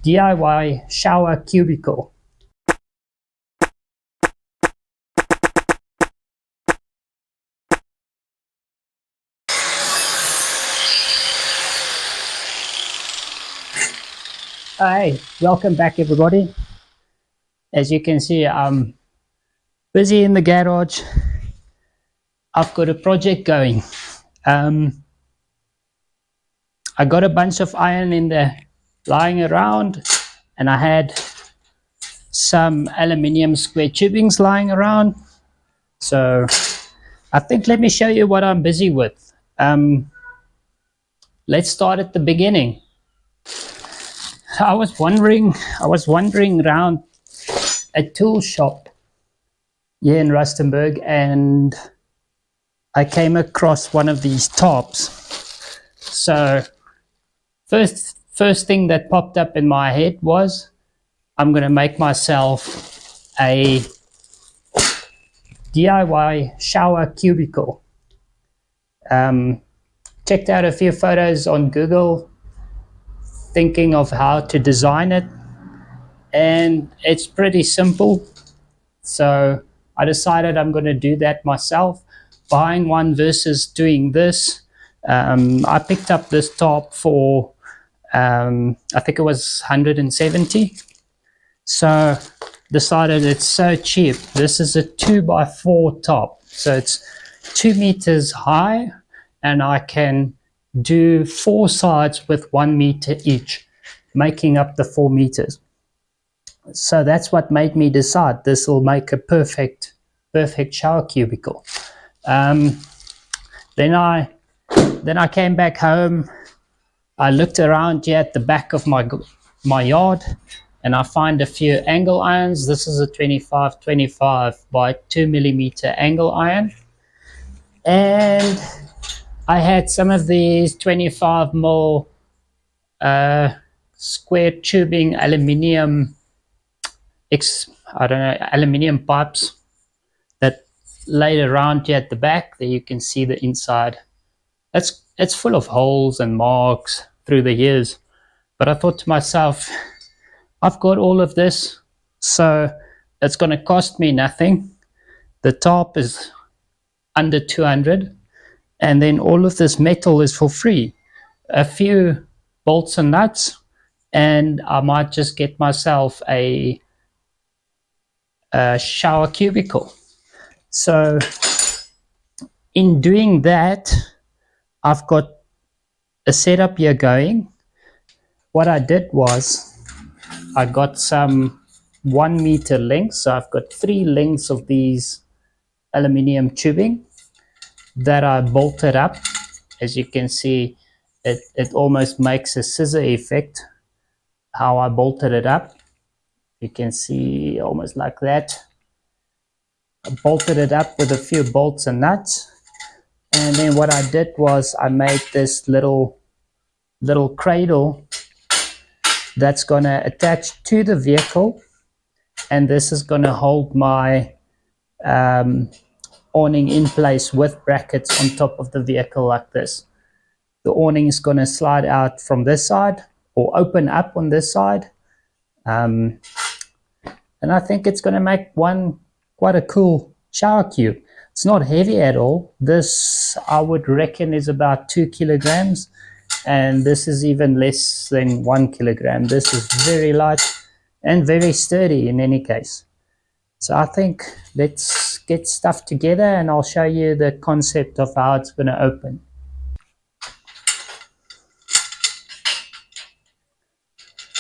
DIY shower cubicle. Hi, welcome back everybody. As you can see, I'm busy in the garage. I've got a project going. I got a bunch of iron in there lying around, and I had some aluminium square tubings lying around. So I think let me show you what I'm busy with. Let's start at the beginning. I was wandering around a tool shop here in Rustenburg, and I came across one of these tops. So first thing that popped up in my head was, I'm going to make myself a DIY shower cubicle. Checked out a few photos on Google, thinking of how to design it, and it's pretty simple. So I decided I'm going to do that myself, buying one versus doing this. I picked up this top for I think it was 170. So decided it's so cheap. This is a 2x4 top, so it's 2 meters high, and I can do 4 sides with 1 meter each, making up the 4 meters. So that's what made me decide this will make a perfect shower cubicle. Then I came back home. I looked around here at the back of my yard, and I find a few angle irons. This is a 25 by 2 millimeter angle iron, and I had some of these 25 mil square tubing aluminium pipes that laid around here at the back. There you can see the inside. It's full of holes and marks through the years, but I thought to myself, I've got all of this, so it's going to cost me nothing. The top is under 200, and then all of this metal is for free. A few bolts and nuts, and I might just get myself a shower cubicle. So in doing that, I've got a setup here going. What I did was, I got some 1 meter lengths. So I've got 3 lengths of these aluminium tubing that I bolted up. As you can see, it almost makes a scissor effect how I bolted it up. You can see almost like that. I bolted it up with a few bolts and nuts, and then what I did was I made this little cradle that's going to attach to the vehicle, and this is going to hold my awning in place with brackets on top of the vehicle like this. The awning is going to slide out from this side or open up on this side, and I think it's going to make quite a cool shower cube. It's not heavy at all. This, I would reckon, is about 2 kilograms, and this is even less than 1 kilogram. This is very light and very sturdy in any case. So I think let's get stuff together, and I'll show you the concept of how it's going to open.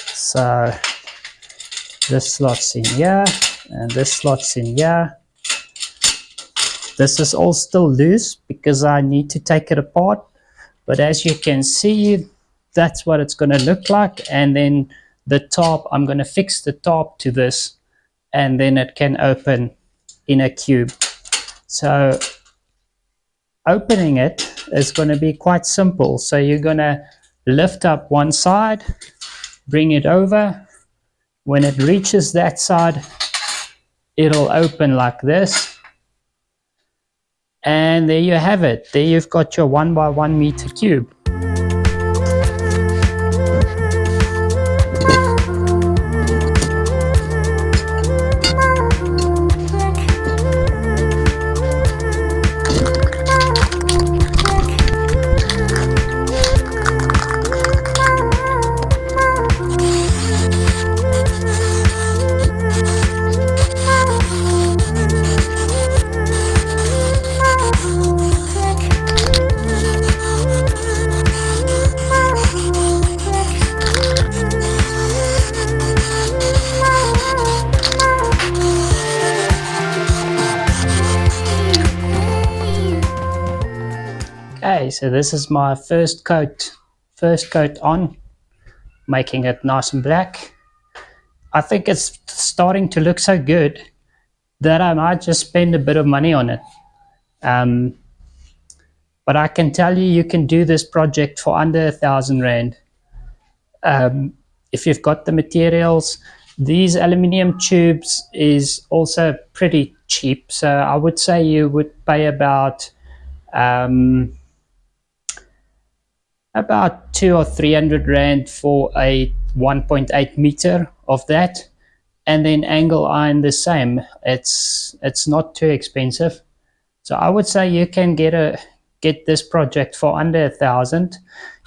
So this slots in here, and this slots in here. This is all still loose because I need to take it apart, but as you can see, that's what it's going to look like. And then the top, I'm going to fix the top to this, and then it can open in a cube. So opening it is going to be quite simple. So you're going to lift up one side, bring it over. When it reaches that side, it'll open like this. And there you have it. There you've got your 1 by 1 meter cube. so this is my first coat on, making it nice and black. I think it's starting to look so good that I might just spend a bit of money on it. But I can tell you, you can do this project for under R1,000. If you've got the materials. These aluminium tubes is also pretty cheap, so I would say you would pay about 200 or 300 rand for a 1.8 meter of that, and then angle iron the same. It's not too expensive, so I would say you can get this project for under 1,000.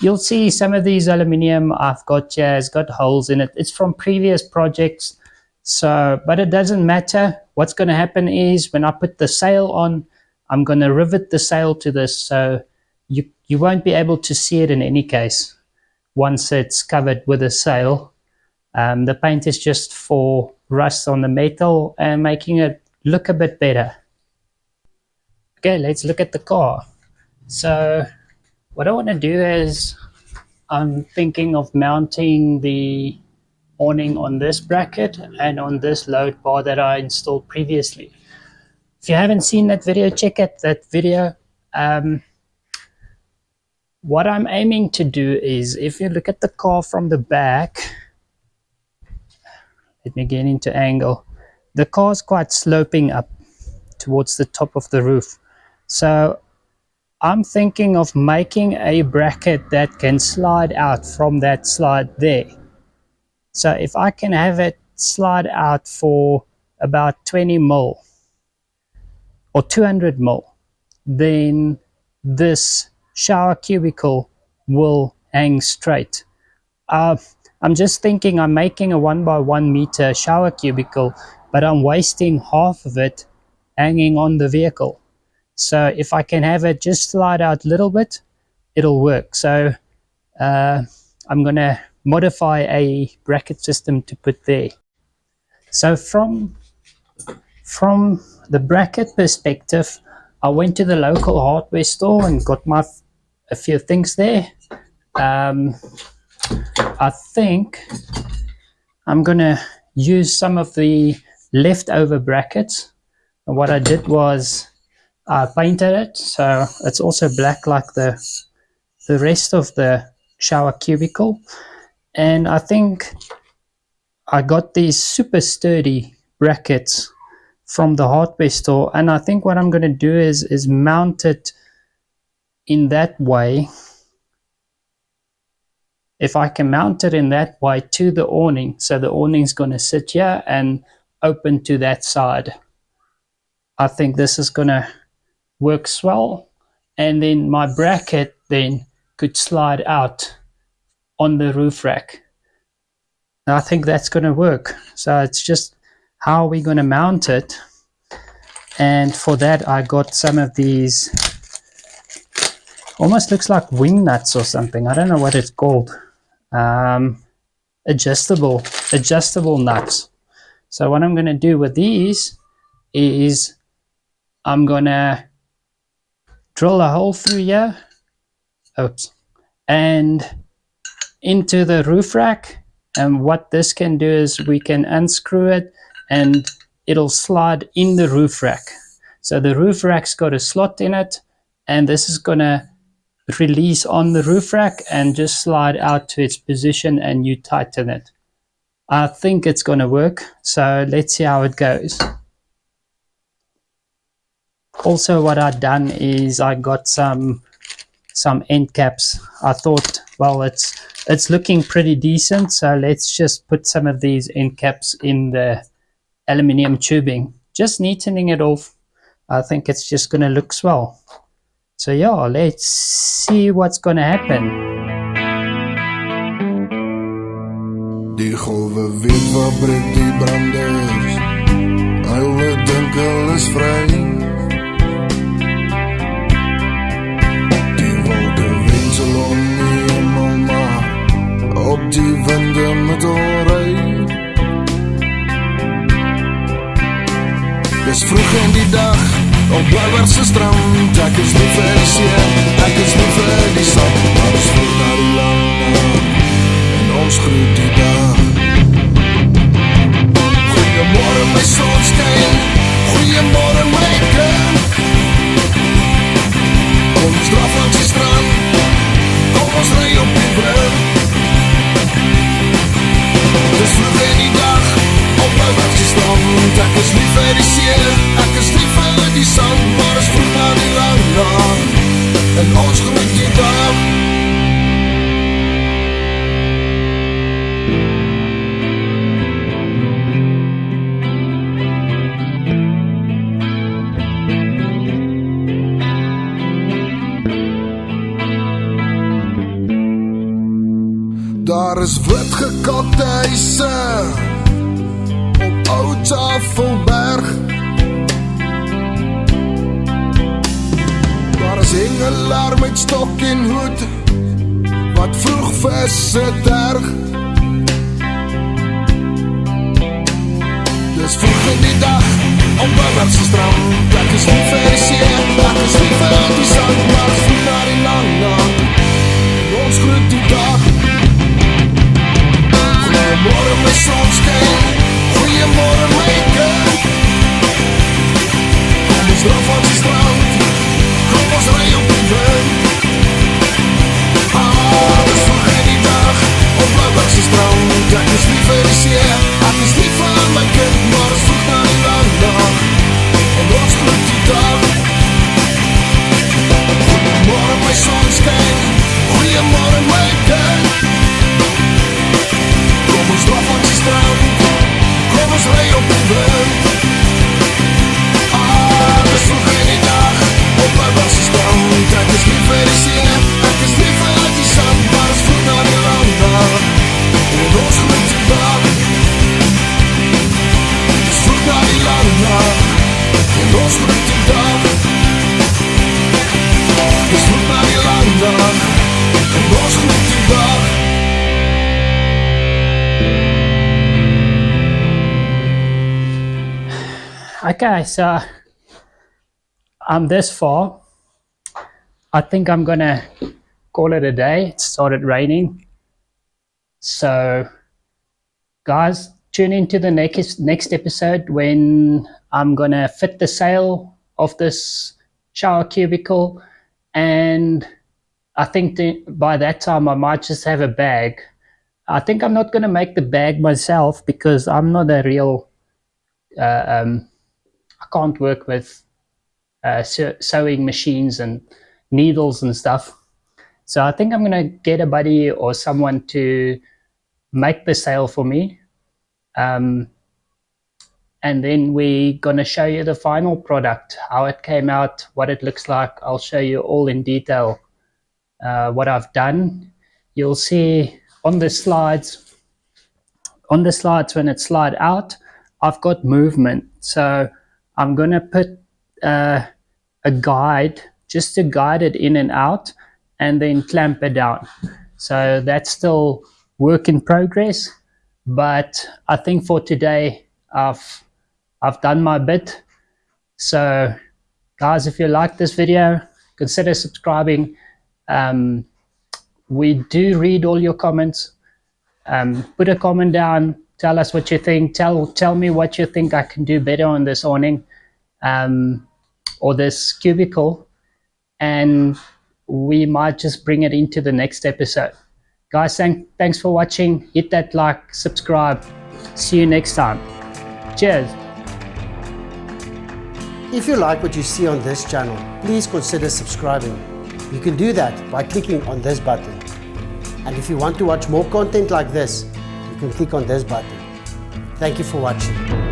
You'll see some of these aluminium I've got here has got holes in it. It's from previous projects, so but it doesn't matter. What's going to happen is when I put the sail on, I'm going to rivet the sail to this, so you won't be able to see it in any case once it's covered with a sail. The paint is just for rust on the metal and making it look a bit better. Okay, let's look at the car. So what I want to do is I'm thinking of mounting the awning on this bracket and on this load bar that I installed previously. If you haven't seen that video, check out that video. What I'm aiming to do is, if you look at the car from the back, let me get into angle. The car's quite sloping up towards the top of the roof. So I'm thinking of making a bracket that can slide out from that slide there. So if I can have it slide out for about 20 mil or 200 mil, then this shower cubicle will hang straight. I'm just thinking I'm making a 1x1 meter shower cubicle, but I'm wasting half of it hanging on the vehicle. So if I can have it just slide out a little bit, it'll work. So I'm going to modify a bracket system to put there. So from the bracket perspective, I went to the local hardware store and got a few things there. I think I'm going to use some of the leftover brackets. And what I did was I painted it so it's also black like the rest of the shower cubicle. And I think I got these super sturdy brackets from the hardware store, and I think what I'm going to do is mount it in that way. If I can mount it in that way to the awning, so the awning's going to sit here and open to that side, I think this is going to work swell. And then my bracket then could slide out on the roof rack. I think that's going to work. So it's just how we're going to mount it. And for that I got some of these, almost looks like wing nuts or something. I don't know what it's called. Adjustable nuts. So what I'm going to do with these is I'm going to drill a hole through here, and into the roof rack. And what this can do is we can unscrew it and it'll slide in the roof rack. So the roof rack's got a slot in it, and this is going to release on the roof rack and just slide out to its position, and you tighten it. I think it's going to work, so let's see how it goes. Also what I've done is I got some end caps. I thought, well, it's looking pretty decent, so let's just put some of these end caps in the aluminium tubing, just neatening it off. I think it's just going to look swell. So yeah, let's see what's going to happen. Die golwe weet wat breek die branders. Hulle dink hulle is vry. Die wolke wensel om die hemel maar op die winde met al ry. Dis vroeg in die dag. op Bloubergse strand. Ek is lief vir die see, ek is lief vir die sand. Maar ons vloed na die land en ons groet die dag. Goeiemorgen my sonskyn, goeiemorgen my kind. Kom ons draf langs die strand, kom ons ry op die brug. Dis vroeg in die dag, op Bloubergse strand. Ek is lief vir die see, ek is lief vir die sand. Maar ons vroeg na die land en ons groet die dag. Daar is wit gekakte huise op Ou Tafelberg. Daar is hengelaar met stok en hoed wat vroeg visse terg. Dis vroeg in die dag op Bloubergse strand. Ek is lief vir die see, ek is lief vir die sand. Maar ons vroeg na die land en ons groet die dag. Goeiemorgen my sonskyn, goeiemorgen my kind. Kom ons draf langs die strand, kom ons ry op die wind. Dis vroeg in die dag, op Bloubergse strand. Ek is lief vir die see, ek is lief vir my kind. Maar ons vroeg na die land en ons groet die dag. Goeiemorgen my sonskyn, goeiemorgen my kind. Kom ons draf langs die strand, kom ons ry op die wind. Dis vroeg in die dag, op Bloubergse strand. Ek is lief vir die see, ek is lief vir die sand. Maar ons vroeg na die land en ons groet die dag. Dis vroeg na die land en ons groet die dag. Dis vroeg na die land en ons groet die dag. Okay, so I'm this far. I think I'm gonna call it a day. It started raining. So guys, tune into the next episode when I'm gonna fit the sail of this shower cubicle, and I think by that time I might just have a bag. I think I'm not gonna make the bag myself because I'm not a real I can't work with sewing machines and needles and stuff. So I think I'm going to get a buddy or someone to make the sail for me. And then we're going to show you the final product, how it came out, what it looks like. I'll show you all in detail what I've done. You'll see on the slides when it slide out, I've got movement. So I'm going to put a guide just to guide it in and out and then clamp it down. So that's still work in progress, but I think for today I've done my bit. So guys, if you like this video, consider subscribing. We do read all your comments. Put a comment down. Tell us what you think. Tell me what you think I can do better on this awning or this cubicle, and we might just bring it into the next episode. Guys, thanks for watching. Hit that like, subscribe. See you next time. Cheers. If you like what you see on this channel, please consider subscribing. You can do that by clicking on this button. And if you want to watch more content like this, you can click on this button. Thank you for watching.